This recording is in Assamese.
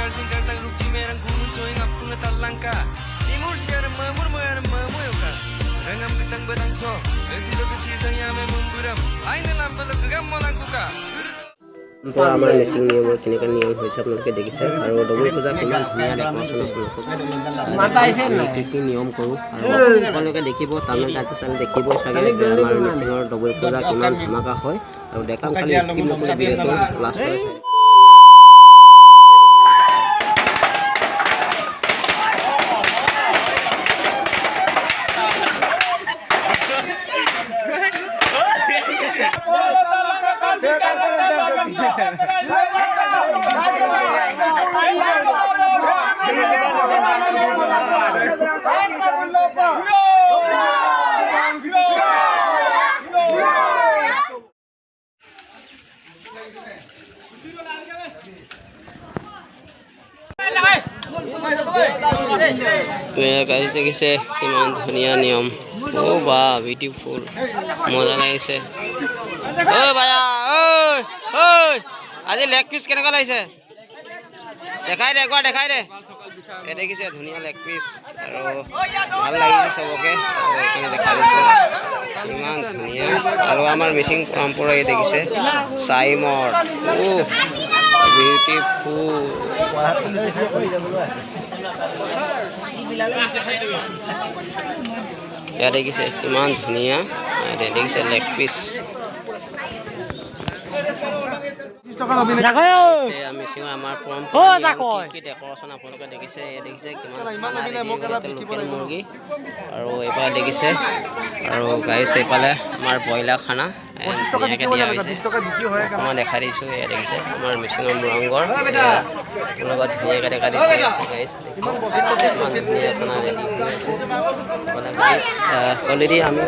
karjing kartang rukji merang gunung soing apung talangka imur siar mamur moyar mamoyoka rangam ketang batang so besi besi saya memburam aina lampal kegam molangkuka তো আমাৰ মেচিং নিয়মৰ কেনেকৈ নিয়ম হৈছে আপোনালোকে দেখিছে আৰু ডবল পূজা কিমান ধুনীয়া ডেকৰেশ্যন আপোনালোকক কি কি নিয়ম কৰোঁ আৰু আপোনালোকে দেখিব তামিল কাটি চালে দেখিব চাগে যে আমাৰ মেচিঙৰ ডবল পূজা কিমান ধমাকা হয় আৰু দেখাম খালি স্কিপ নকৰি ভিডিঅ'টো লাষ্টলৈ চাই গাড়ী দেখিছে কিমান ধুনীয়া নিয়ম অ' বা বিউটিফুল মজা লাগিছে অ' বায়া ঐ ঐ আজি লেগ পিচ কেনেকুৱা লাগিছে দেখাই দে একবাৰ দেখাই দে এই দেখিছে ধুনীয়া লেগ পিচ আৰু ভাল লাগিছে চবকে আৰু এইখিনি দেখাই দিছে ইমান ধুনীয়া আৰু আমাৰ মিচিং পৰম্পৰা এই দেখিছে চাইমদ বিউটিফুল ইয়াত দেখিছে ইমান ধুনীয়া দেখিছে লেগ পিচ মিচিঙৰ আমাৰ পৰম্পৰা কি ডেকৰেশ্যন আপোনালোকে দেখিছে দেখিছে কিমান লোকেল মুৰ্গী আৰু এইফালে দেখিছে আৰু গাইছ এইফালে আমাৰ ব্ৰইলাৰ খানা ধুনীয়াকৈ দিয়া হৈছে অকণমান দেখা দিছোঁ এয়া দেখিছে আমাৰ মিচিঙৰ মুৰংঘৰ আপোনালোকক ধুনীয়াকৈ দেখা দিছে গাইছ ইমান ধুনীয়া খানা ৰেডি হৈ আছে গাইছ অলৰেডি আমি